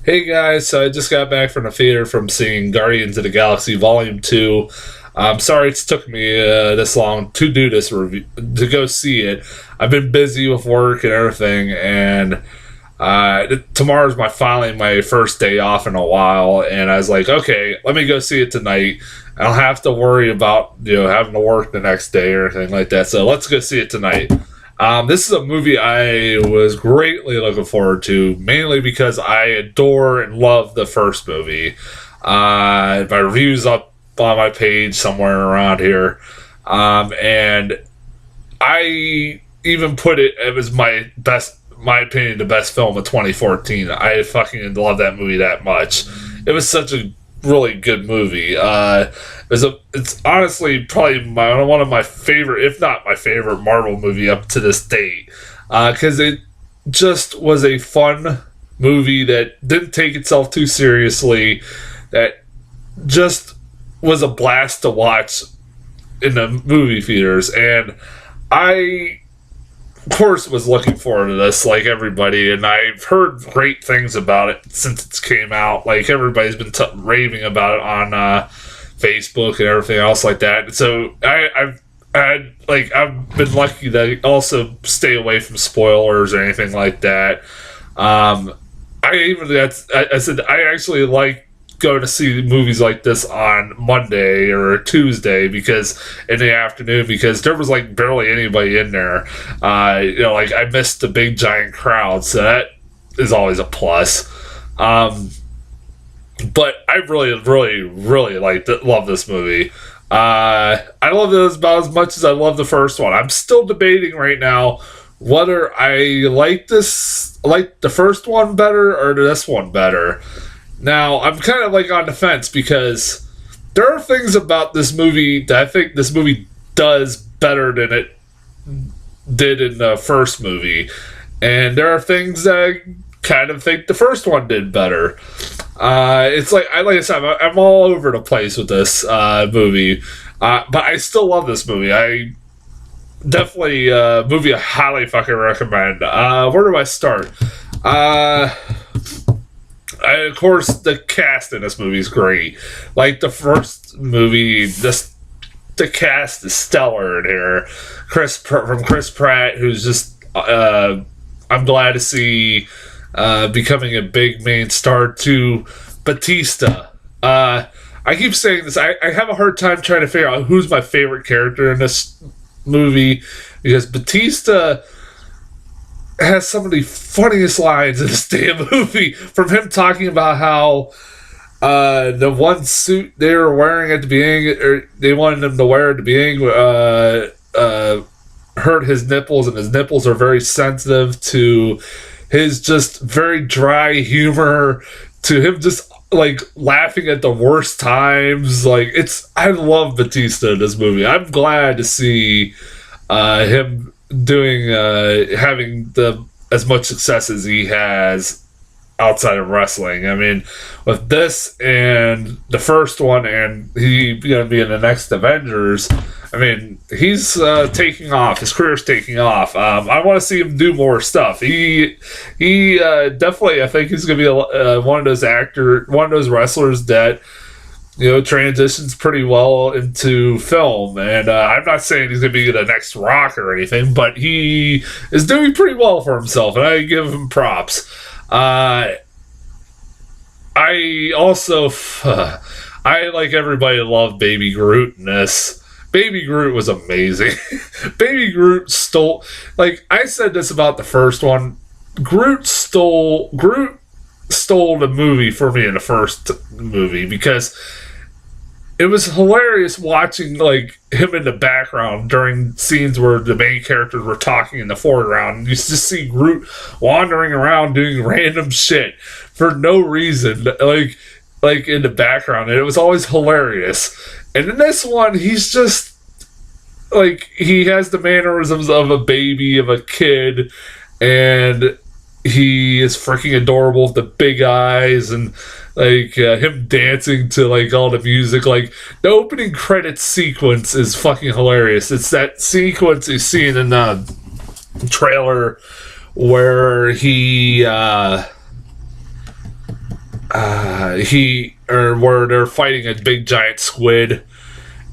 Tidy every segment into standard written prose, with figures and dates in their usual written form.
Hey guys, so I just got back from the theater from seeing Guardians of the Galaxy Volume 2. I'm sorry it's took me this long to do this review, to go see it. I've been busy with work and everything, and tomorrow's finally my first day off in a while, and I was like, okay, let me go see it tonight. I don't have to worry about having to work the next day or anything like that. So let's go see it tonight. This is a movie I was greatly looking forward to, mainly because I adore and love the first movie. My review's up on my page somewhere around here, and I even put it was my opinion, the best film of 2014. I fucking love that movie that much. It was such a really good movie. It's honestly probably one of my favorite, if not my favorite, Marvel movie up to this date. Because it just was a fun movie that didn't take itself too seriously. That just was a blast to watch in the movie theaters, and I of course was looking forward to this like everybody, and I've heard great things about it since it came out. Like everybody's been raving about it on Facebook and everything else like that. So I've been lucky to also stay away from spoilers or anything like that. I said I actually like go to see movies like this on Monday or Tuesday because in the afternoon, because there was like barely anybody in there. Like I missed the big giant crowd, so that is always a plus. But I really, really, really love this movie. I love it about as much as I love the first one. I'm still debating right now whether I like the first one better or this one better. Now, I'm kind of like on the fence because there are things about this movie that I think this movie does better than it did in the first movie. And there are things that I kind of think the first one did better. It's like I said, I'm all over the place with this movie. But I still love this movie. I definitely movie I highly fucking recommend. Where do I start? Of course, the cast in this movie is great. Like the first movie, the cast is stellar in here. Chris Pratt, who's just I'm glad to see becoming a big main star, to Batista. I keep saying this. I have a hard time trying to figure out who's my favorite character in this movie because Batista has some of the funniest lines in this damn movie. From him talking about how the one suit they were wearing at the beginning, or they wanted him to wear at the beginning, hurt his nipples, and his nipples are very sensitive to his just very dry humor, to him just like laughing at the worst times. I love Batista in this movie. I'm glad to see him doing having as much success as he has outside of wrestling. I mean, with this and the first one, and he gonna be in the next Avengers. I mean, he's taking off. His career's taking off. I want to see him do more stuff. He definitely. I think he's gonna be one of those wrestlers that transitions pretty well into film. And I'm not saying he's going to be the next Rock or anything, but he is doing pretty well for himself, and I give him props. I also, I like everybody love Baby Groot in this. Baby Groot was amazing. Baby Groot stole, like I said this about the first one, Groot stole the movie for me in the first movie because it was hilarious watching like him in the background during scenes where the main characters were talking in the foreground. You just see Groot wandering around doing random shit for no reason, like in the background, and it was always hilarious. And in this one, he's just like he has the mannerisms of a baby, of a kid, and he is freaking adorable with the big eyes and him dancing to like all the music. Like the opening credits sequence is fucking hilarious. It's that sequence you see in the trailer where he where they're fighting a big giant squid,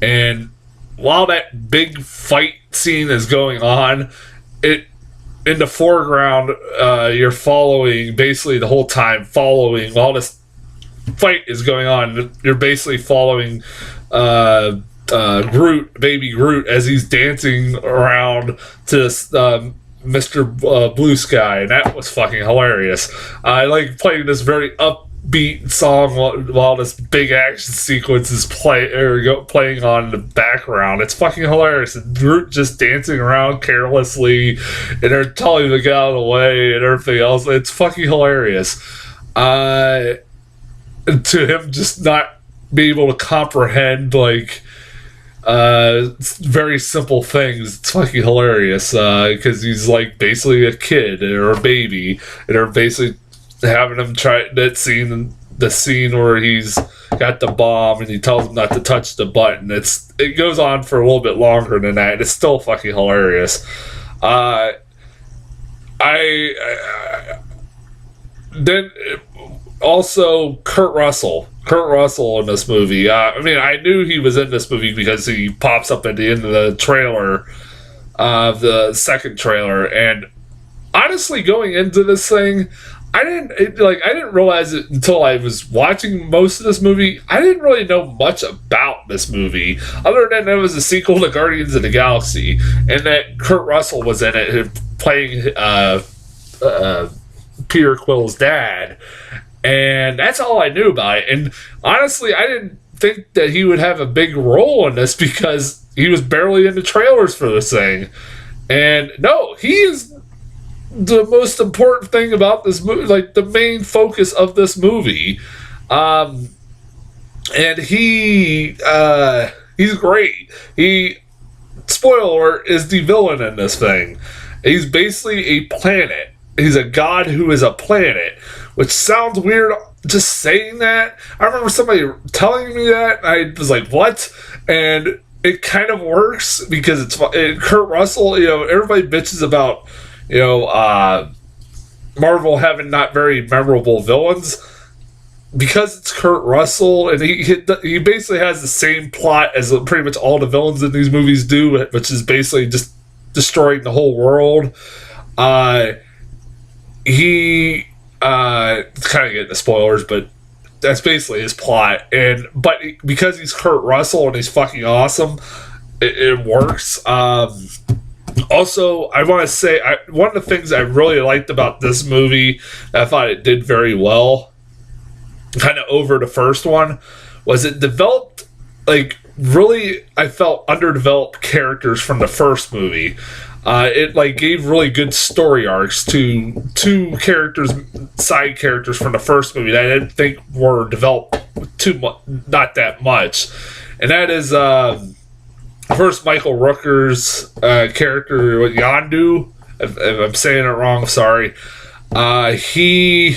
and while that big fight scene is going on, it in the foreground, you're following basically the whole time, following while this fight is going on. You're basically following Groot, baby Groot, as he's dancing around to this Mr. Blue Sky, and that was fucking hilarious. I like playing this very upbeat song while this big action sequence is playing on in the background. It's fucking hilarious. And Groot just dancing around carelessly, and they're telling him to get out of the way and everything else. It's fucking hilarious. To him just not be able to comprehend very simple things. It's fucking hilarious because he's like basically a kid or a baby, and they're basically having him try the scene where he's got the bomb and he tells him not to touch the button. It goes on for a little bit longer than that, and it's still fucking hilarious. Then also Kurt Russell in this movie. I knew he was in this movie because he pops up at the end of the trailer, the second trailer. And honestly, going into this thing, I didn't realize it until I was watching most of this movie. I didn't really know much about this movie, other than it was a sequel to Guardians of the Galaxy, and that Kurt Russell was in it, playing Peter Quill's dad. And that's all I knew about it. And honestly, I didn't think that he would have a big role in this because he was barely in the trailers for this thing. And no, he is the most important thing about this movie, like the main focus of this movie. And he's great. Spoiler alert, is the villain in this thing. He's basically a planet. He's a god who is a planet, which sounds weird just saying that. I remember somebody telling me that, and I was like, what? And it kind of works because it's Kurt Russell. Everybody bitches about Marvel having not very memorable villains, because it's Kurt Russell, and he basically has the same plot as pretty much all the villains in these movies do, which is basically just destroying the whole world. It's kind of getting the spoilers, but that's basically his plot. But because he's Kurt Russell and he's fucking awesome, it works. Also, I want to say one of the things I really liked about this movie, I thought it did very well, kind of over the first one, was it developed really, I felt, underdeveloped characters from the first movie. It gave really good story arcs to two side characters from the first movie that I didn't think were developed not that much, and that is first Michael Rooker's character, Yondu. If I'm saying it wrong, sorry. He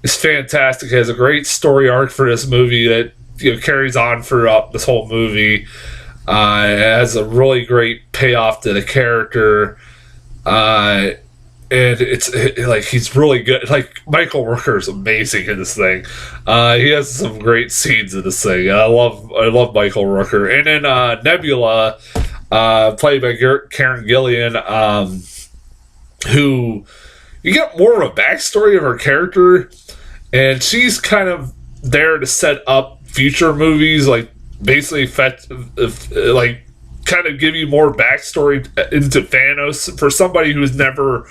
is fantastic. He has a great story arc for this movie that carries on throughout this whole movie. It has a really great payoff to the character, and he's really good. Michael Rooker is amazing in this thing. He has some great scenes in this thing. I love Michael Rooker. And then Nebula, played by Karen Gillan, who you get more of a backstory of her character, and she's kind of there to set up future movies, basically kind of give you more backstory into Thanos for somebody who's never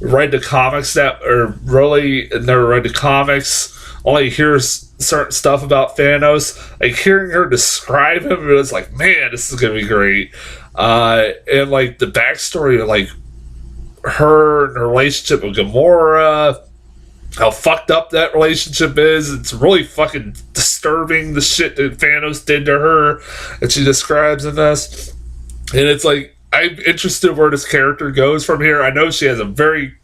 read the comics never read the comics, only hears certain stuff about Thanos. Hearing her describe him, it was like, man, this is gonna be great. And the backstory of her and her relationship with Gamora, how fucked up that relationship is. It's really fucking disturbing, the shit that Thanos did to her that she describes in this. And it's I'm interested where this character goes from here. I know she has a very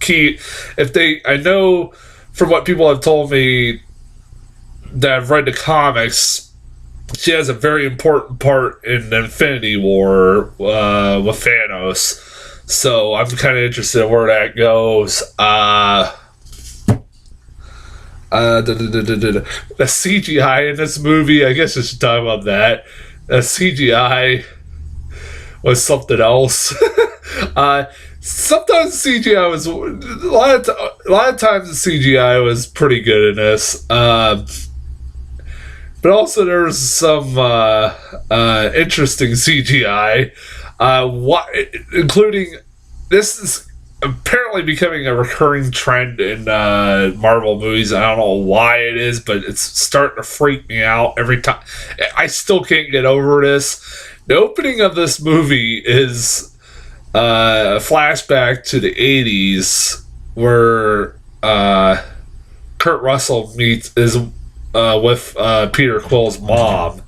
key, I know from what people have told me that have read the comics, she has a very important part in Infinity War with Thanos. So I'm kind of interested in where that goes. The CGI in this movie, I guess I should talk about that. The CGI was something else. Sometimes CGI was a lot of times the CGI was pretty good in this, but also there was some interesting CGI, including this is apparently becoming a recurring trend in Marvel movies. I don't know why it is, but it's starting to freak me out every time. I still can't get over this. The opening of this movie is a flashback to the 80s where Kurt Russell is with Peter Quill's mom,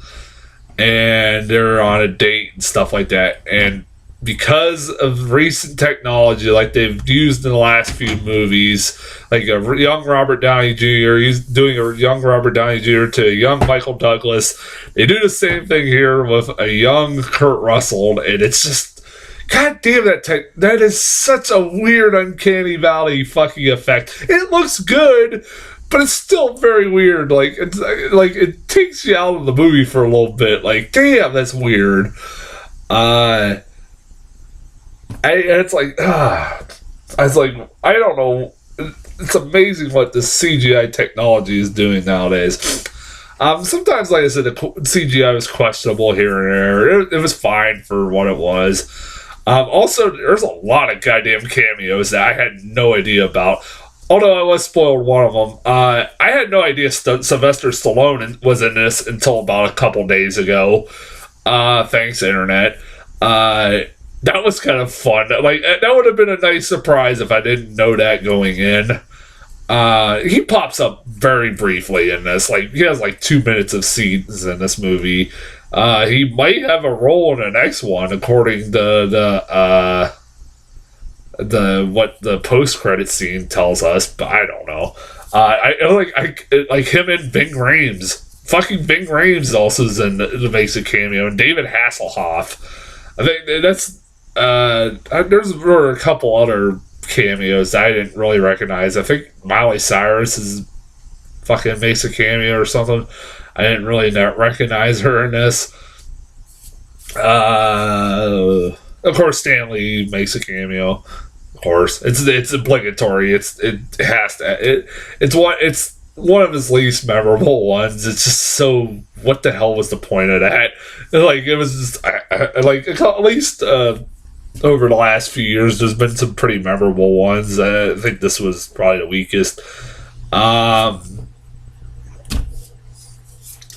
and they're on a date and stuff like that. And because of recent technology like they've used in the last few movies, like a young Robert Downey Jr., he's doing a young Robert Downey Jr. to a young Michael Douglas. They do the same thing here with a young Kurt Russell, and it's just, god damn, that is such a weird, uncanny valley fucking effect. It looks good, but it's still very weird. Like, it's like it takes you out of the movie for a little bit. Like, damn, that's weird. It's like, I was like, I don't know. It's amazing what this CGI technology is doing nowadays. Sometimes, like I said, the CGI was questionable here and there. It was fine for what it was. Also, there's a lot of goddamn cameos that I had no idea about. Although I was spoiled one of them. I had no idea Sylvester Stallone was in this until about a couple days ago. Thanks, Internet. That was kind of fun. Like, that would have been a nice surprise if I didn't know that going in. He pops up very briefly in this. Like, he has like 2 minutes of scenes in this movie. He might have a role in the next one, according to what the post-credit scene tells us, but I don't know. I like him and Ving Rhames. Fucking Ving Rhames also is makes a cameo, and David Hasselhoff. I think that's there's a couple other cameos I didn't really recognize. I think Miley Cyrus fucking makes a cameo or something. I didn't really recognize her in this. Of course, Stanley makes a cameo. Of course, it's obligatory. It's one of his least memorable ones. It's just so, what the hell was the point of that? Like, it was just, like, at least over the last few years, there's been some pretty memorable ones. I think this was probably the weakest.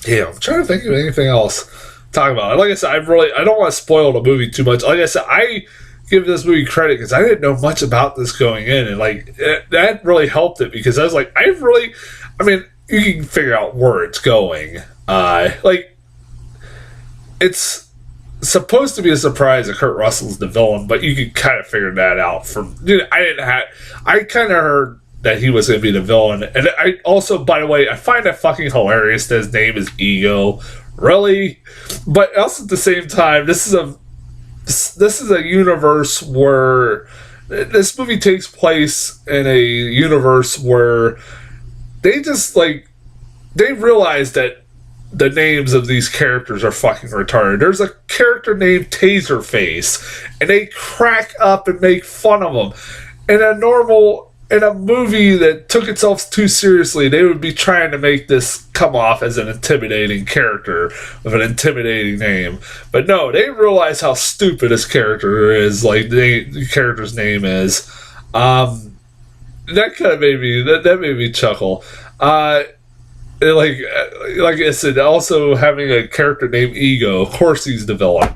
Yeah, I'm trying to think of anything else to talk about. Like I said, I don't want to spoil the movie too much. Like I said, I give this movie credit because I didn't know much about this going in, and like that really helped it, because I was like, I mean, you can figure out where it's going. Like, it's supposed to be a surprise that Kurt Russell's the villain, but you can kind of figure that out from. I kind of heard that he was going to be the villain, and I also, by the way, I find it fucking hilarious that his name is Ego. Really, but also at the same time, this is a universe where this movie takes place in a universe where they just, like, they realize that the names of these characters are fucking retarded. There's a character named Taserface, and they crack up and make fun of him. In a movie that took itself too seriously, they would be trying to make this come off as an intimidating character with an intimidating name. But no, they realize how stupid this character is, like the character's name is. That kind of made me chuckle. Like I said, also having a character named Ego, of course he's the villain.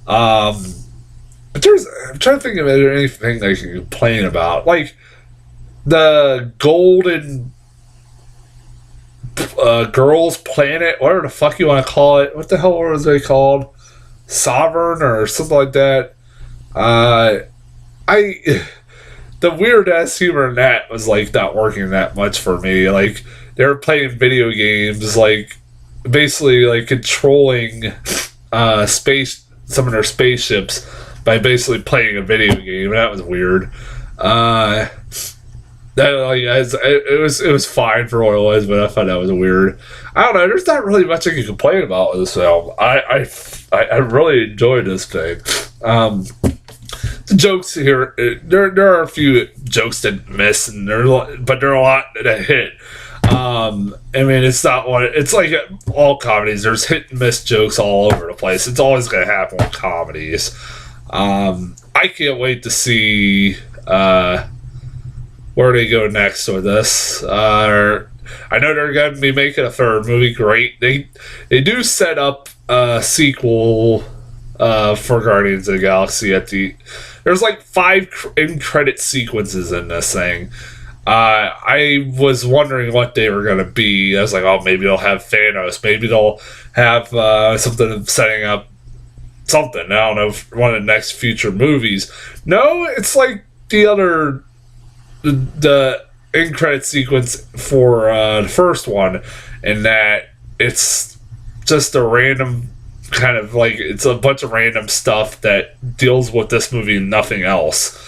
But I'm trying to think of anything I can complain about. Like, the Golden Girls Planet, whatever the fuck you want to call it. What the hell was they called? Sovereign or something like that. The weird ass humor in that was like not working that much for me. Like, they were playing video games, like basically like controlling some of their spaceships by basically playing a video game. That was weird. That, like, it was fine for what it was, but I thought that was weird. I don't know. There's not really much I can complain about with this film. I really enjoyed this thing. The jokes here, there are a few jokes that miss, and but there are a lot that hit. I mean, it's not one. It's like all comedies. There's hit and miss jokes all over the place. It's always going to happen with comedies. I can't wait to see where they go next with this. I know they're going to be making a third movie. Great. They do set up a sequel for Guardians of the Galaxy there's like 5 end credit sequences in this thing. I was wondering what they were going to be. I was like, oh, maybe they'll have Thanos. Maybe they'll have something setting up something. I don't know, one of the next future movies. No, it's like the end credit sequence for the first one, in that it's just a random kind of like, it's a bunch of random stuff that deals with this movie and nothing else.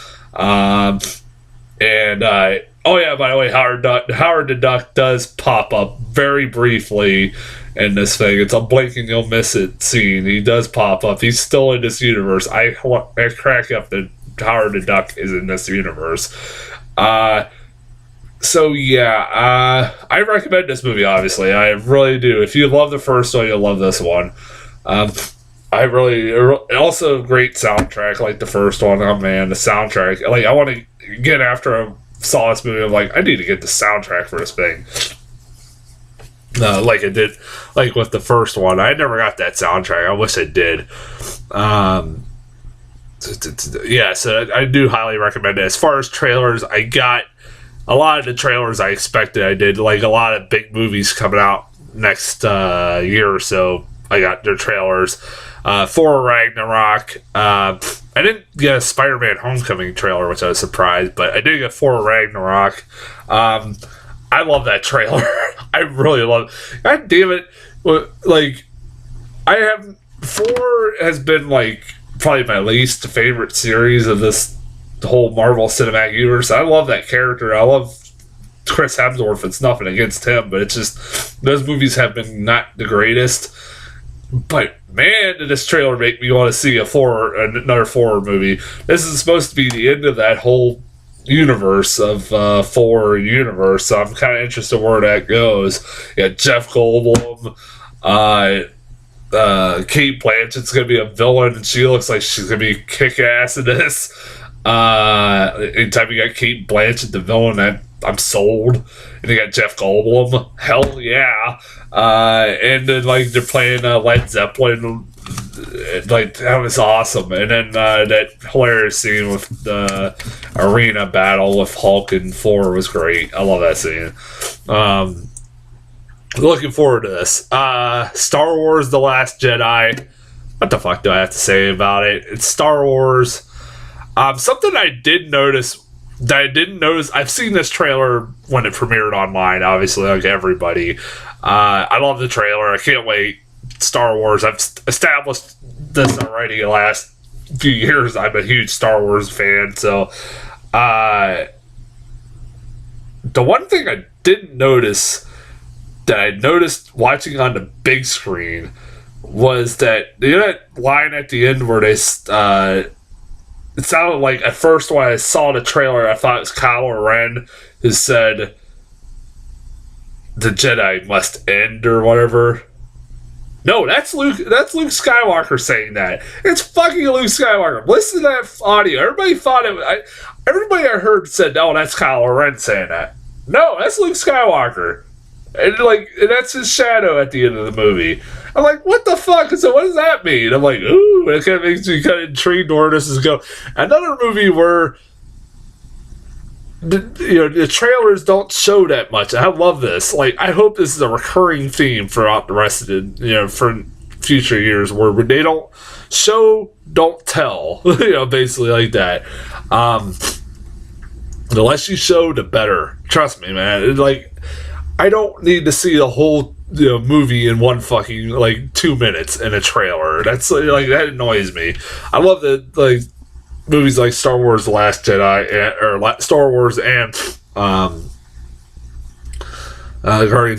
Oh yeah, by the way, Howard the Duck does pop up very briefly in this thing. It's a blink and you'll miss it scene. He does pop up. He's still in this universe. I crack up that Howard the Duck is in this universe. So yeah, I recommend this movie, obviously. I really do. If you love the first one, you'll love this one. I really, also great soundtrack like the first one. Oh man, the soundtrack. Like, I want to get after I saw this movie. I'm like, I need to get the soundtrack for this thing. Like I did, like with the first one. I never got that soundtrack. I wish I did. Yeah, so I do highly recommend it. As far as trailers, I got a lot of the trailers I expected. I did, like, a lot of big movies coming out next year or so. I got their trailers. Thor Ragnarok. I didn't get a Spider-Man Homecoming trailer, which I was surprised, but I did get Thor Ragnarok. I love that trailer. I really love it. God damn it. Like, Thor has been, like, probably my least favorite series of this whole Marvel Cinematic Universe. I love that character. I love Chris Hemsworth. It's nothing against him, but it's just, those movies have been not the greatest. But man, did this trailer make me want to see another Thor movie. This is supposed to be the end of that whole universe of Thor universe, so I'm kind of interested where that goes. Yeah, Jeff Goldblum, Kate Blanchett's gonna be a villain, and she looks like she's gonna be kick-ass in this. Anytime you got Kate Blanchett the villain, I'm sold. And they got Jeff Goldblum, hell yeah. And then, like, they're playing Led Zeppelin, like, that was awesome. And then that hilarious scene with the arena battle with Hulk and Thor was great. I love that scene. Looking forward to this. Star Wars The Last Jedi. What the fuck do I have to say about it? It's Star Wars. Something I didn't notice, I've seen this trailer when it premiered online, obviously, like everybody. I love the trailer. I can't wait. Star Wars. I've established this already the last few years. I'm a huge Star Wars fan. So, the one thing I didn't notice that I noticed watching on the big screen was that, you know, that line at the end where they, it sounded like, at first when I saw the trailer, I thought it was Kylo Ren who said, "The Jedi must end," or whatever. No, that's Luke Skywalker saying that. It's fucking Luke Skywalker. Listen to that audio. Everybody thought everybody I heard said, "No, that's Kylo Ren saying that." No, that's Luke Skywalker. And that's his shadow at the end of the movie. I'm like, what the fuck? So what does that mean? I'm like, ooh, it kind of makes me kind of intrigued where this is going. Another movie where the trailers don't show that much. I love this. Like, I hope this is a recurring theme throughout the rest of the, for future years, where they don't show, don't tell. Basically like that. The less you show, the better. Trust me, man. I don't need to see the whole movie in one fucking 2 minutes in a trailer. That's that annoys me. I love that movies like Star Wars: The Last Jedi or Star Wars and Guardians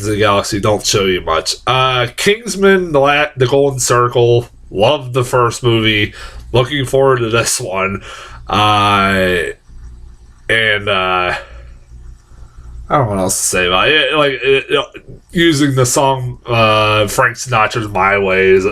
of the Galaxy don't show you much. Kingsman, the Golden Circle, loved the first movie. Looking forward to this one. And I don't know what else to say about it. Like, using the song Frank Sinatra's "My Way" is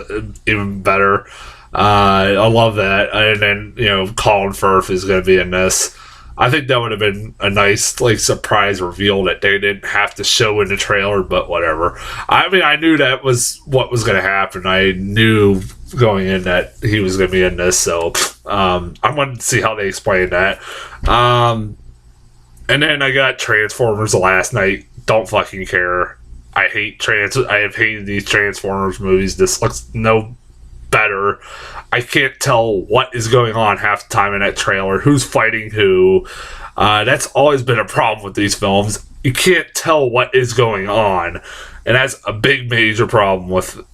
even better. I love that. And then, Colin Firth is going to be in this. I think that would have been a nice, surprise reveal that they didn't have to show in the trailer, but whatever. I mean, I knew that was what was going to happen. I knew going in that he was going to be in this, so I wanted to see how they explain that. And then I got Transformers last night. Don't fucking care. I have hated these Transformers movies. This looks no better. I can't tell what is going on half the time in that trailer. Who's fighting who? That's always been a problem with these films. You can't tell what is going on, and that's a big major problem with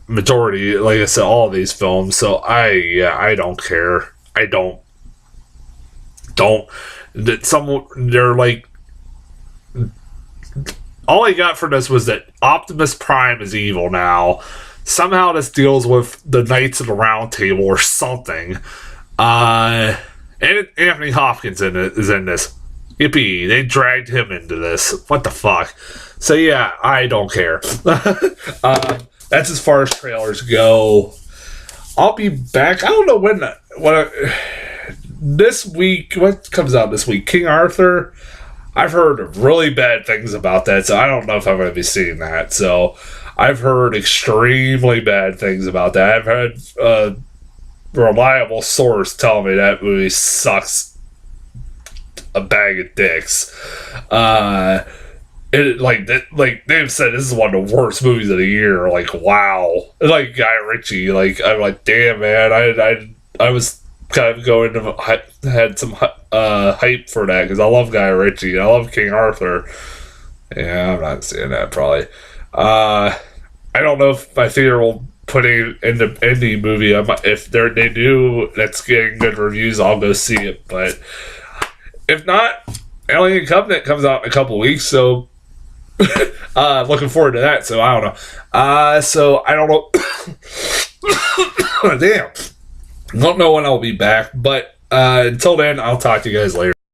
majority, like I said, all of these films. So I don't care. I don't. They're like. All I got from this was that Optimus Prime is evil now. Somehow this deals with the Knights of the Round Table or something. And Anthony Hopkins is in this. Yippee, they dragged him into this. What the fuck? So yeah, I don't care. That's as far as trailers go. I'll be back. I don't know this week, what comes out this week? King Arthur? I've heard really bad things about that, so I don't know if I'm going to be seeing that. So I've heard extremely bad things about that. I've had a reliable source tell me that movie sucks a bag of dicks. They've said this is one of the worst movies of the year. Like, wow. Like Guy Ritchie. I'm like, damn, man. I was kind of going to had some hype for that because I love Guy Ritchie. I love King Arthur. Yeah, I'm not seeing that probably. I don't know if my theater will put it in the indie movie. If they do, that's getting good reviews, I'll go see it. But if not, Alien Covenant comes out in a couple weeks, so looking forward to that. So I don't know. So I don't know. Damn. Don't know when I'll be back, but until then, I'll talk to you guys later.